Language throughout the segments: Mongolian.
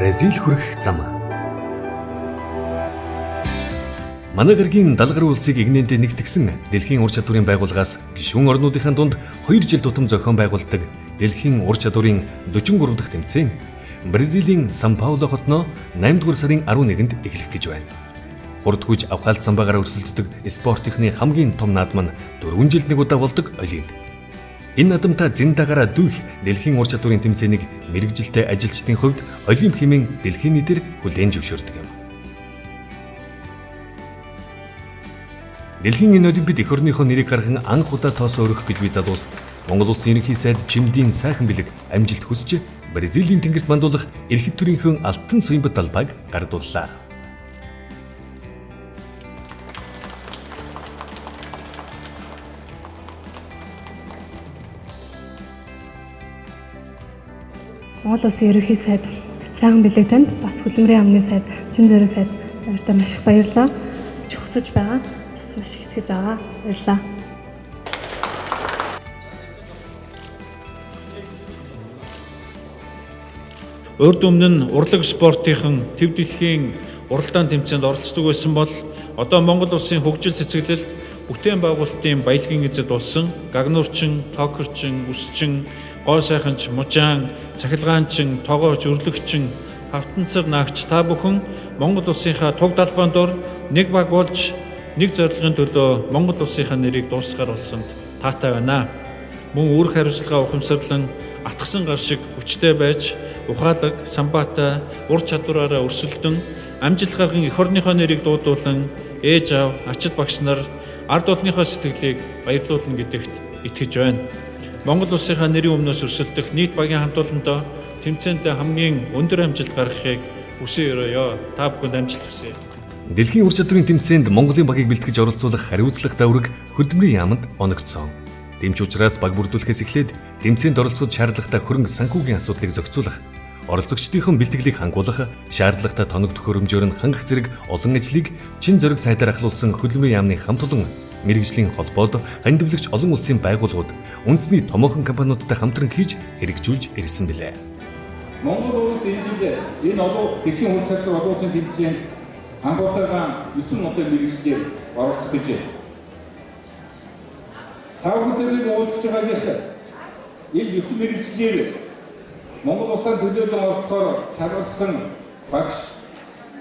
Бразил хүрэх зам. Манай гарагийн 70 гаруй улсыг игнэндээ нэгтгсэн дэлхийн ур чадварын байгууллагаас гишүүн орнуудынхаа дунд 2 жил тутам зохион байгуулдаг дэлхийн ур чадварын 43 дахь тэмцээн Бразилийн Сан Пауло хотноо 8 дугаар сарын 11-нд эхлэх гэж байна. Хурдгүйж авхаалт самбаагаар өрсөлддөг спортынхны хамгийн том наадам нь 4 жилд нэг удаа болдог Олимп. Энэ наадамтай зэндагаараа дүүх дэлхийн ур чадварын тэмцээнийг мэрэгжилтэй ажилчдын хувьд Олимп хэмээн дэлхийн нийтээр хүлээн зөвшөөрдөг юм. Дэлхийн энэ Олимпиад эх орныхоо нэрийг гарган анх удаа тоос өргөх гэж би залуусд Монгол Улсын ерөнхий сайд Чимдийн сайхан бэлэг амжилт хүсэж Бразилийн тэнгэрт мандуулах эрхэт төрийнхөө алтан соёмбот талбайг гардууллаа. Монгол Улсын ерөнхий сайд сайхан бэлэг танд бас хөдөлмөрийн амны сайд Чин зэрэг сайд нартай маш их баярлалаа. Чухсаж байгаа. Маш их итгэж байгаа. Баярлалаа. Урд өмнө нь урлаг спортынхан төв дэлхийн уралдаан тэмцээнд оролцдог байсан бол одоо Монгол Улсын хөгжил цэцэглэлд бүтээн байгуулалтын баялагын эзэд болсон гагнуурчин, токерчин, үсчин, гоо сайханч, мужаан, цахилгаанчин, тогооч, өрлөгчин, хавтанцар наагч та бүхэн Монгол Улсынхаа туг далбаан дор нэг баг болж нэг зорилгын төлөө Монгол Улсынхаа нэрийг дуусгаар болсонд таатай байна. Мөн үүрэг хариуцлага ухамсарлан атгсан гар шиг хүчтэй байж ухаалаг, самбаатай, ур чадвараараа өрсөлдөн амжилт гарган эх орныхоо нэрийг дуудуулан ээж аав, ачид багш нар ард олонныхоо сэтгэлийг баярлуулна гэдэгт итгэж байна. Монгол Улсынхаа нэрийн өмнөөс өрсөлдөх нийт багийн хамтууландаа тэмцээндээ хамгийн өндөр амжилт гаргахыг хүсэн өрөөё. Та бүхэнд амжилт хүсье. Дэлхийн ур чадварын тэмцээнд Монголын багийг бэлтгэж оролцуулах хариуцлагатай үүрэг хөдөлмөрийн яамд оногдсон. Тэмч учраас баг бүрдүүлэхээс эхлээд тэмцээнд оролцоход шаардлагатай хөрөнгө санхүүгийн асуудлыг зохицуулах, оролцогчдын бэлтгэлийг хангуулах, шаардлагатай тоног төхөөрөмжөөр нь хангах зэрэг олон ажлыг Чин зэрэг сайдаар ахлуулсан хөдөлмөрийн яамны хамт олон мэрэгжлийн холбоод хандивлагч олон улсын байгууллагууд үндэсний томоохон компаниудтай хамтран хийж хэрэгжүүлж ирсэн билээ. Монгол улс энэ жилдээ энэ олон дэлхийн ур чадвар олон улсын тэмцээнд анхуутайгаа 9 удаа мэрэгчлэр оролцох гэж байна. Тавхтыг уулзж байгаагийнхаа энэ 9 мэрэгчлэр Монгол улсад төлөөлөн оролцохоор шалгалсан багш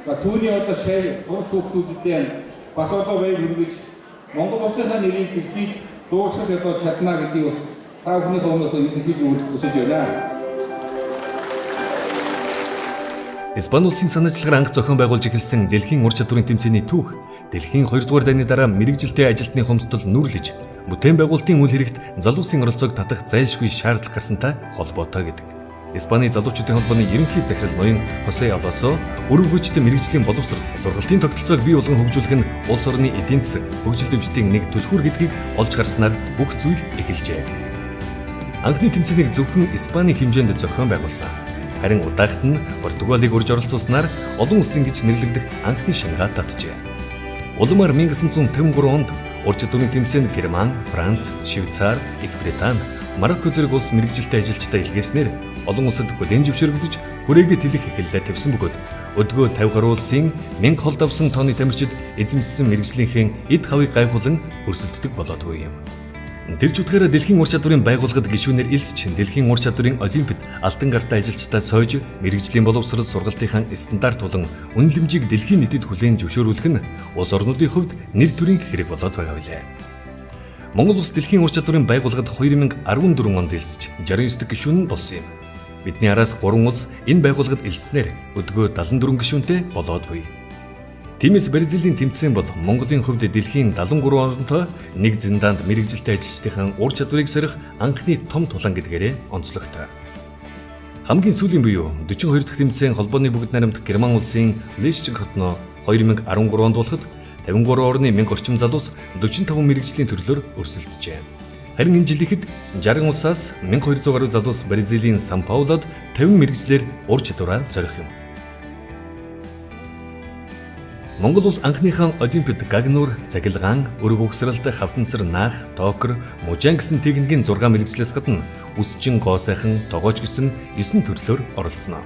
ба түүний одоо шав уус хүүхдүүдэд бас одоо баяр хүргэж Монгол улсынхаа нэрийг дэлхийд дуусгах одоо чадна гэдгийг та бүхний өмнөөс хэлж хүсэж байна. Испани улсын санаачлагаар анх зохион байгуулж эхэлсэн дэлхийн ур чадварын тэмцээний түүх дэлхийн 2 дугаар дайны дараа мэрэгжилтэй ажилтны хомсдол нүрлэж бүтээн байгуулалтын үйл хэрэгт залуусын оролцоог татах зайлшгүй шаардлага гарсантай холбоотой гэдэг. Испани залуучуудын холбооны ерөнхий захирал ноён Хосе Алосо өрөвгөчтэй мэрэгжлийн боловсрол сургалтын тогтолцоог бий болгон хөгжүүлэх нь улс орны эдийн засаг хөгжил дэвшлийн нэг түлхүүр гэдгийг олж харснаар бүх зүйл эхэлжээ. Анхны тэмцээнийг зөвхөн Испани хэмжээнд зохион байгуулсан. Харин удаагт нь Португалийг урьж оролцуулснаар олон улсын гэж нэрлэгдэх анхны шангаа татжээ. Улмаар 1953 онд ур чадварын тэмцээнд Герман, Франц, Швейцар, Их Британи, Марокко зэрэг улс мэрэгжилтэй ажилчтай илгээснээр олон улсад хүлээн зөвшөөрөгдөж хүрээгээ тэлэх эхэллээ тавьсан бөгөөд өдгөө 50 гаруй улсын 1000 хол давсан тооны тамирчид эзэмшсэн мэрэгжлийнхээ эд хавыг гайхуулан өрсөлддөг болоод буй юм. Тэр чухлаараа дэлхийн ур чадварын байгууллагад гишүүнээр элсч дэлхийн ур чадварын Олимпиад алтан гартай ажилчдаа сойж мэрэгжлийн боловсрол сургалтынхаа стандарт болон үнэлэмжийг дэлхийн нийтэд хүлээн зөвшөөрүүлэх нь улс орнуудын хувьд нэр төрийн хэрэг болоод байгаа билээ. Монгол улс дэлхийн ур чадварын байгууллагад 2014 онд элсч 69 дэх гишүүн нь болсон юм. Бидний араас 3 улс энэ байгууллагад элснээр өдгөө 74 гишүүнтэй болоод буй. Тиймээс Бразилийн тэмцээн бол Монголын хувьд дэлхийн 73 оронтой нэг зиндаанд мэрэгжилтэй ажилчдын ур чадварыг сорих анхны том тулаан гэдгээрээ онцлогтой. Хамгийн сүүлийн буюу 42 дахь тэмцээн холбооны бүгд найрамдах Герман улсын Лейпциг хотноо 2013 онд болоход 53 орны 1000 орчим залуус 45 мэрэгжлийн төрлөөр өрсөлдөжээ. Харин энэ жилийнхэд 60 улсаас 1200 гаруй залуус Бразилийн Сан Паулод 50 мэрэгжлэр ур чадвараа сорих юм. Монгол улс анхныхаа Олимпиад гагнуур, цахилгаан, өрөг угсралт, хавтанцар наах, токер, мужаан гэсэн техникийн 6 мэрэгчлээс гадна үсчин, гоо сайхан, тогооч гэсэн 9 төрлөөр оролцсноо.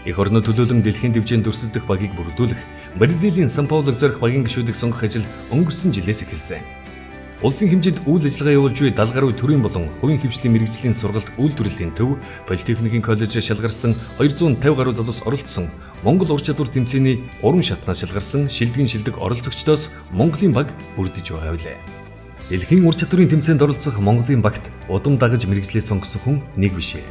Эх орноо төлөөлөн дэлхийн дэвжээнд өрсөлдөх багийг бүрдүүлэх, Бразилийн Сан Паулог зорих багийн гишүүдийг сонгох ажил өнгөрсөн жилээс эхэлсэн. Улсын хэмжээнд үйл ажиллагаа явуулж буй 70 гаруй төрийн болон хувийн хэмжээний мэрэгжлийн сургалт үйлдвэрлэлийн төв, политехникийн коллежид шалгарсан 250 гаруй залуус оролцсон Монгол ур чадвар тэмцээний уран шатнаас шалгарсан шилдэг оролцогчдоос Монголын баг бүрдэж байгаа билээ. Дэлхийн ур чадварын тэмцээнд оролцох Монголын багт удам дагаж мэрэгжлээ сонгосон хүн нэг бишээ.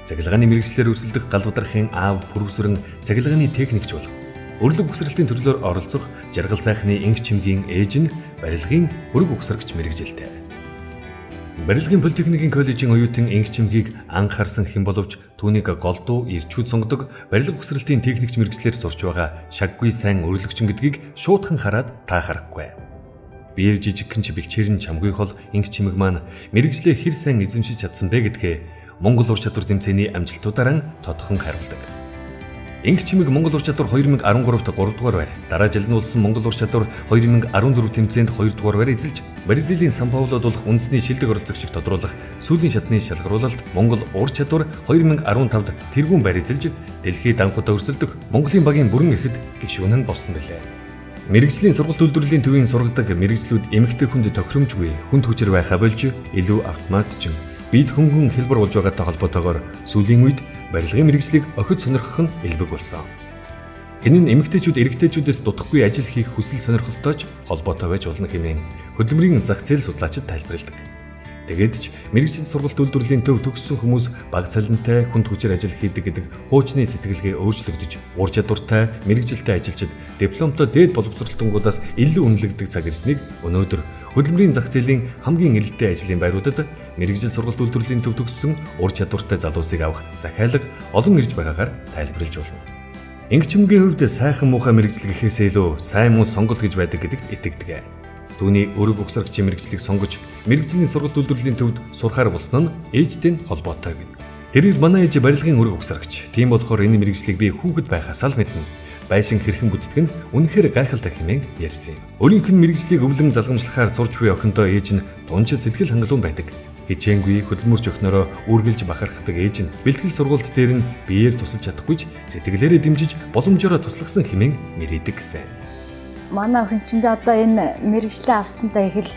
Цахилгааны мэрэгчлэр өрсөлдөх галбадрахын аав пүрвсрэн цахилгааны техникч бол Өрөг угсралтын төрлөөр оролцох жаргал сайхны инх чимгийн ээж нь барилгын Өрөг угсрагч мэрэгжилтэй. Барилгын политехникийн коллежийн оюутан инх чимгийг анхаарсан хэн боловч түүнийг голдуу ирчүүд сонгодог барилга угсралтын техникч мэрэгчлэр сурч байгаа шаггүй сайн өрлөгчин гэдгийг шуудхан хараад таахарахгүй. Биер жижигхэн ч бэлчээр нь чамгүй хол инх чимэг маань мэрэгчлээ хэр сайн эзэмшиж чадсан бэ гэдгээ Монгол ур чадвар тэмцээний амжилтуудаараа тодхон харуулдаг. Инх чимэг Монгол ур чадвар 2013-т 3 дугаар байр, дараа жил нь улсан Монгол ур чадвар 2014 тэмцээнд 2 дугаар байр эзэлж, Бразилийн Сан Паулод болох үндэсний шилдэг оролцогчийг тодруулах сүүлийн шатны шалгаруулалт Монгол ур чадвар 2015-д тэргүүн байр эзэлж, дэлхийд анхудаа өрсөлдөх Монголын багийн бүрэн эхэд гишүүн нь болсон билээ. Мэргэжлийн сургалт үйлдвэрлэлийн төвийн сургадаг мэргэжлүүд эмэгтэй хүнд тохиромжгүй хүнд хүчээр байхаа болж илүү автоматжин бид хөнгөн хэлбэр болж байгаатай холбоотойгоор сүүлийн үед барилгын мэргэжлийг охид сонирхох нь элбэг болсон. Энэ нь эмэгтэйчүүд эрэгтэйчүүдээс дутхгүй ажил хийх хүсэл сонирхолтойч холбоотой байж болно хэмээн хөдөлмөрийн зах зээл судлаачид тайлбарладаг. Тэгээд ч мэргэжил сургалт үйлдвэрлэлийн төв төгссөн хүмүүс баг цалинтай хүнд хүчээр ажил хийдэг гэдэг хуучны сэтгэлгээ өөрчлөгдөж ур чадвартай мэргэжилтэй ажилчид дипломтой дээд боловсролтонгуудаас илүү үнэлэгдэх цаг ирснийг өнөөдөр хөдөлмөрийн зах зээлийн хамгийн эрэлттэй ажлын байруудад мэргэжил сургалт үйлдвэрлэлийн төв төгссөн ур чадвартай залуусыг авах захиалга олон ирж байгаагаар тайлбарлаж болно. Инх чимгийн хувьд сайхан муухай мэргэжил гэхээсээ илүү сайн муу сонголт гэж байдаг гэдэгт итгэдэг. Түүний Өрөг угсрагчийн мэргэжлийг сонгож мэргэжлийн сургалт үйлдвэрлэлийн төвд сурахаар болсон нь ээжтэй нь холбоотой гэнэ. Тэрээр манай ээж барилгын Өрөг угсрагч. Тийм болохоор энэ мэргэжлийг би хүүхэд байхаас л мэднэ. Байшин хэрхэн бүтдэг нь үнэхээр гайхалтай хэмээн ярьсан юм. Өөрийнх нь мэргэжлийг өвлөн залгамжлахаар сурч буй охиндоо ээж нь дунжид сэтгэл хангалуун байдаг. Хичээнгүй хөдөлмөрч охинороо үргэлж бахархдаг ээж нь бэлтгэл сургалт дээр нь биеэр тусалж чадахгүйч сэтгэлээрээ дэмжиж боломжоор туслахсан хэмээн мэрийдэг гэсэн. Манай охин ч одоо энэ мэргэжлээ авсандаа их л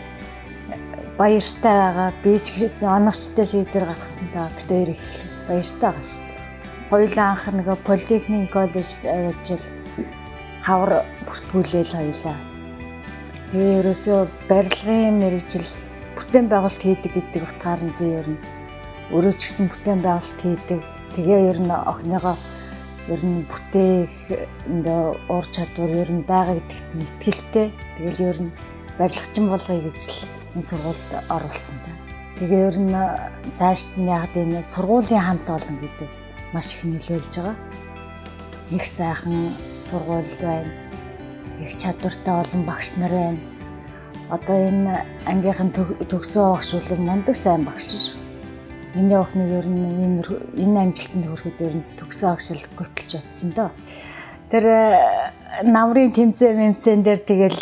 баяртай байгаа. Би ч гэсэн оновчтой шийдвэр гаргасандаа бид хоёр их баяртай байгаа шүү дээ. Хоёулаа анх нэг политехникийн коллежид авчил хавар бүртгүүлээл хоёулаа. Тэгээ ерөөсөө барилгын мэргэжил бүтээн байгуулалт хийдэг гэдэг утгаар нь би ер нь өөрөө ч гэсэн бүтээн байгуулалт хийдэг. Тэгээ ер нь охиныгоо ер нь бүтээх ингээ ур чадвар ер нь байгаа гэдэгт нь итгэлтэй. Тэгэл ер нь барилгачин болгоё гэж л энэ сургуульд оруулсан та. Тэгээ ер нь цаашд нь яг энэ сургуулийн хамт олон гэдэг маш их нөлөөлж байгаа. Их сайхан сургууль байна. Их чадвартай олон багш нар байна. Одоо энэ ангийнхан төгсөө багш бол мундаг сайн багш шүү. Миний охиныг ер нь энэ амжилтанд хүрэхэд ер нь төгсөө агшил готолж утсан доо. Тэр намрын тэмцээн дээр тэгэл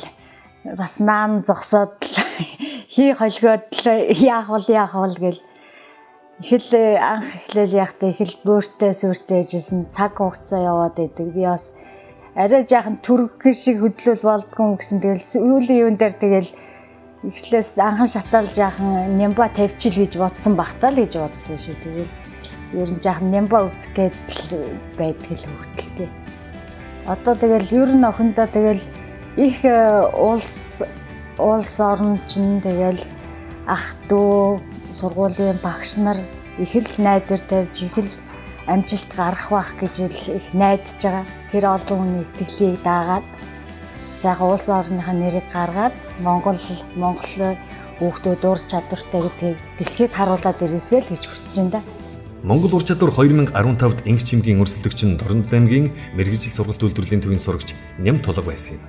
бас наан зогсоод хий холгоод яах бол гэл ихэл анх эхлээл яахтай их л бөөртэй сүртэй ажилласан цаг хугацаа яваад байдаг. Би бас арай жаахан түргэн шиг хөдлөл болдгоо гэсэн тэгэл сүүлийн юун дээр тэгэл ихлээс анхан шатаал жаахан нямба тавьчил гэж бодсон багтаа л гэж бодсон шүү. Тэгээд ер нь жаахан нямба үзгээд байдаг л хөвгөлтэй. Одоо тэгэл ер нь охиндоо тэгэл их улс орн чинь тэгэл ах дүү сургуулийн багш нар их л найдвар тавьж их л амжилт гарах байх гэж их найдаж байгаа. Тэр олон хүний итгэлийг даагаад сайхан улс орныхаа нэрийг гаргаад Монгол хүүхдүүд ур чадвартай гэдгийг дэлхийд харуулад ирээсэй л гэж хүсэж байна да. Монгол ур чадвар 2015-д инх чимгийн өрсөлдөгч нь Дорнод аймгийн мэргэжил сургалт үйлдвэрлэлийн төвийн сурагч Ням Тулга байсан юм.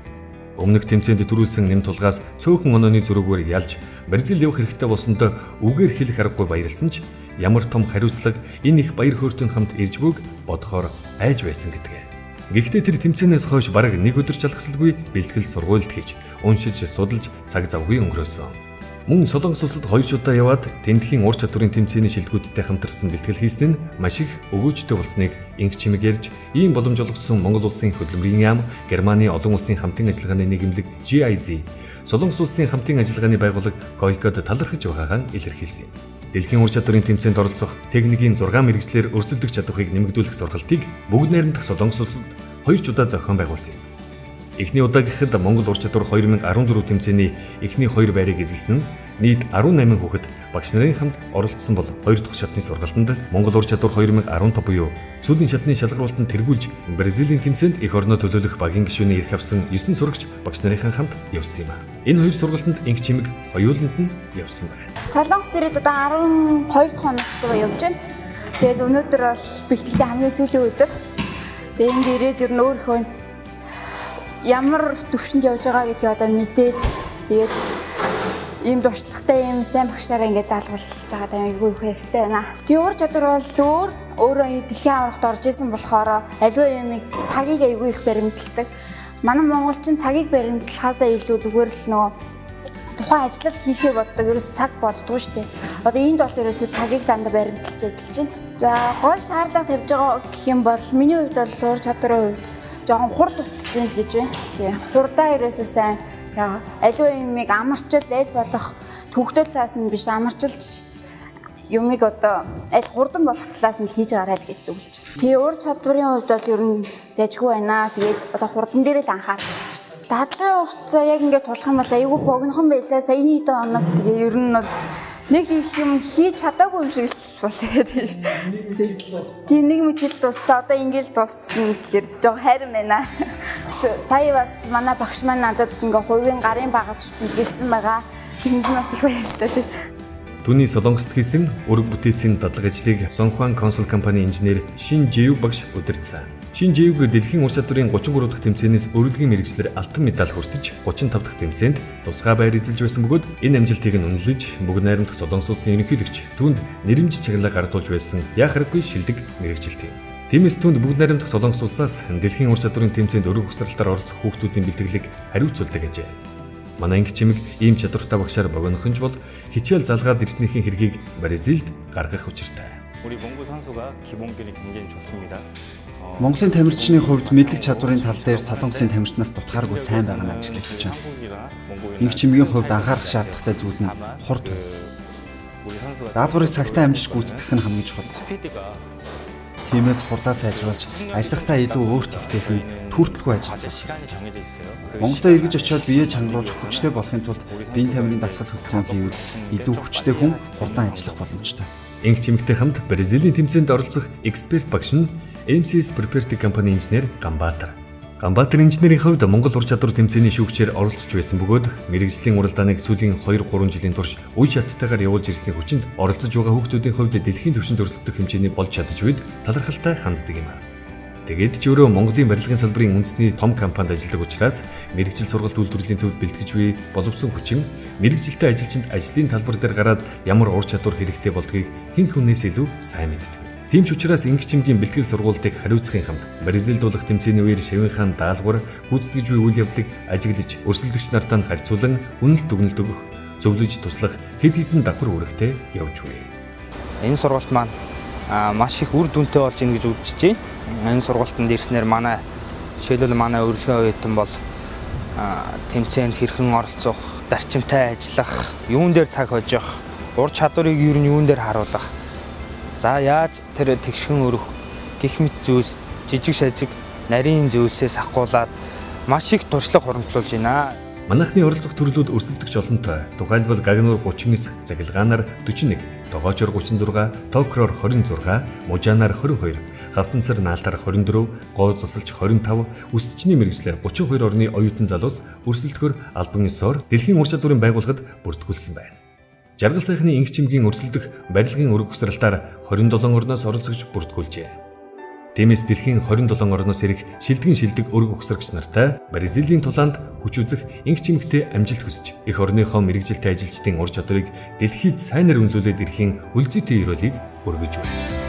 Өмнөх тэмцээнд төрүүлсэн Ням Тулгаас цөөхөн онооны зөрүүгээр ялж Бразил явах хэрэгтэй болсондоо үгээр хэлэх аргагүй баярлсан ч ямар том хариуцлага энэ их баяр хөөртөнд хамт ирж буйг бодохоор айж байсан гэдэг. Гэхдээ тэр тэмцээнээс хойш бараг нэг өдөр ч алгасалгүй бэлтгэл сургуульд хийж уншиж судалж цаг завгүй өнгөрөөсөн. Мөн Солонгос улсад 2 удаа яваад тэмдгийн ур чадварын тэмцээний шилдэгүүдтэй хамтарсан бэлтгэл хийсэн нь маш их өгөөжтэй болсныг инх чимэг ярьж, ийм боломж олгосон Монгол улсын хөдөлмөрийн яам, Германы олон улсын хамтын ажиллагааны нийгэмлэг GIZ, Солонгос улсын хамтын ажиллагааны байгууллага GOICод талархаж байгаагаа илэрхийлсэн юм. Дэлхийн ур чадварын тэмцээнд оролцох техникийн 6 мэрэгчлэр өрсөлдөх чадварыг нэмэгдүүлэх сургалтыг бүгд найрамдах Солонгос улсад 2 удаа зохион байгуулсан юм. Эхний удаа гэхэд Монгол ур чадвар 2014 тэмцээний эхний 2 байрыг эзэлсэн нийт 18 хүүхэд багш нарын хамт оролцсон бол 2 дахь шатны сургалтанд Монгол ур чадвар 2015 буюу сүүлийн шатны шалгаруулалтанд тэргүүлж Бразилийн тэмцээнд эх орноо төлөөлөх багийн гишүүний эрх авсан 9 сурагч багш нарын хамт явсан юм а. Энэ 2 сургалтанд инх чимэг хоёуланд нь явсан байна. Солонгос дээрээ одоо 12 дахь хоногт явж байна. Тэгээд өнөөдөр бол бэлтгэлийн хамгийн сүүлийн өдөр. Тэгээд энд ирээд ер нь өөрөө ямар төвшөнд явж байгаа гэдгийг одоо мэдээд тэгээд ийм дуршлагтай ийм сайн багшаараа ингээд заалгуулж байгаа даа айгүй хэрэгтэй байна. Тэгээ ур чадвар бол өөрөө дэлхийн аврагт орж исэн болохоор аливаа юмыг цагийг айгүй их баримталдаг. Манай монголчин цагийг баримтлахаасаа илүү зүгээр л нөгөө тухайн ажил хийхээ боддог. Ерөөс цаг боддгоо шүү дээ. Одоо энд бол ерөөсөө цагийг дандаа баримталж ажиллаж байна. За гол шаардлага тавьж байгаа гэх юм бол миний хувьд бол ур чадварын хувьд жоохон хурд утсаж ийн л гэж байна. Тэгээ хурдаа ерөөсөө сайн аливаа юмыг амарчил аль болох төвхтөл талаас нь биш амарчилж юмыг одоо аль хурдан болох талаас нь хийж гараа л гэж зөвлөж. Тэгээ ур чадварын хувьд бол ер нь дэжгүй байна. Тэгээд одоо хурдан дээр л анхаарах гэж. Дадлын хугацаа яг ингээд тулах юм бол айгүй богинохон байлаа. Саяны хэд хоног тэгээ ер нь бол нэг их юм хийж чадаагүй юм шиг л болоод тийм шүү дээ. Тийм нэг мэтгэл дуслаа. Одоо ингээд дуусна гэхээр жоо хайрын байна. Сая бас манай багш маань надад ингээ хувийн гарын багаж бэлгэлсэн байгаа. Тэнд нь бас их баярлалаа тийм. Түүний Солонгост хийсэн өрөг бүтээцийн дадлаг ажлыг Сонхуан консул компани инженер Шин Жэйв багш удирдсан. Шин Жэйв дэлхийн ур чадварын 33 дахь тэмцээнээс өргөдлийн мэрэгчлэр алтан медаль хүртэж 35 дахь тэмцээнд тусгай байр эзэлж байсан бөгөөд энэ амжилтыг нь үнэлж бүгд найрамдах Солонгос улсын ерөнхийлөгч түүнд нэрэмж чаглалаа гардуулж байсан яхаггүй шилдэг мэрэгчлэлт юм. Тиймээс түүнд бүгд найрамдах Солонгос улсаас дэлхийн ур чадварын тэмцээнд өрөг угсралтаар оролцох хүүхдүүдийн бэлтгэлийг хариуцуулдаг гэжээ. Манай инх чимэг ийм чадвартай багшаар богинохонч бол хичээл залгаад ирснийхээ хэргийг Бразилд гаргах учиртай. Монголын тамирчны хувьд мэдлэг чадварын тал дээр Солонгосын тамирчнаас дутгааргүй сайн байгаа нь ажиглагдаж байна. Инх чимгийн хувьд анхаарах шаардлагатай зүйл нь хурд байна. Даалгаврыг цагтаа амжиж гүйцэтгэх нь хамгийн чухал. Тиймээс хурдаа сайжруулж, ажиллахтаа илүү өөр төвтэйх нь түүртэлгүй ажилласан. Монголд эргэж очиод биеэ чангаруулж хүчтэй болохын тулд биеийн тамирын дасгал хөдөлгөөн хийвэл илүү хүчтэй хүн хурдан ажиллах боломжтой. Инх чимэгтэй хамт Бразилийн тэмцээнд оролцох эксперт багш нь MCS Property компани инженер Ганбаатар. Ганбаатар инженерийн хувьд Монгол ур чадвар тэмцээний шүүгчээр оролцож байсан бөгөөд мэрэгжлийн уралдааныг сүүлийн 2-3 жилийн турш үе шаттайгаар явуулж ирсний хүчинд оролцож байгаа хүүхдүүдийн хувьд дэлхийн түвшинд өрсөлдөх хэмжээний болж чадж буйд талархалтай ханддаг юм. Тэгээд ч өөрөө Монголын барилгын салбарын үндэсний том компанид ажилладаг учраас мэрэгжил сургалт үйлдвэрлэлийн төвд бэлтгэж буй боловсон хүчин мэрэгжилтэй ажилчинд ажлын талбар дээр гараад ямар ур чадвар хэрэгтэй болдгийг хэн хүнээс илүү сайн мэддэг. Тийм ч учраас инх чимгийн бэлтгэл сургуулийг хариуцахын хамт Бразилд дуулах тэмцээний үеэр шавийнхаан даалгавар гүйцэтгэж буй үйл явдлыг ажиглаж өрсөлдөгч нартаа харьцуулан үнэлт дүгнэлт өгөх, зөвлөж туслах хэд хэдэн давхар үүрэгтэй явж буй. Энэ сургалт маань маш их үр дүнтэй болж ийн гэж үзэж байна. Энэ сургалтанд ирснээр манай жишээлбэл манай урилгын оюутан бол тэмцээнд хэрхэн оролцох, зарчимтай ажиллах, юун дээр цаг хожих, ур чадварыг ер нь юун дээр харуулах. За яаж тэр тэгшхэн өрөх гих мэт зүйлс жижиг шажиг нарийн зүйлсээс ахгуулаад маш их туршлага хуримтлуулж байна. Манайхны оролцох төрлүүд өрсөлдөгч олонтой. Тухайлбал гагнуур 39, загилгаанаар 41, тогоочор 36, токроор 26, мужаанаар 22, хавтансар наалтаар 24, гоо цусалж 25, үсчний мэрэгчлэр 32 орны оюутан залуус өрсөлдөхөөр албан ёсоор дэлхийн ур чадварын байгууллагад бүртгүүлсэн байна. Жаргал сайхны инх чимгийн өрсөлдөх барилгын өрөг угсралтаар 27 орноос оролцогч бүртгүүлжээ. Тиймээс дэлхийн 27 орноос ирэх шилдэг өрөг угсрагч нартай Бразилийн тулаанд хүч үзэх инх чимэгтэй амжилт хүсэж эх орныхоо мэрэгжилтэй ажилчдын ур чадварыг дэлхийд сайнаар үнэлүүлээд ирэхийн үлзийтэй ёроолыг өргөж байна.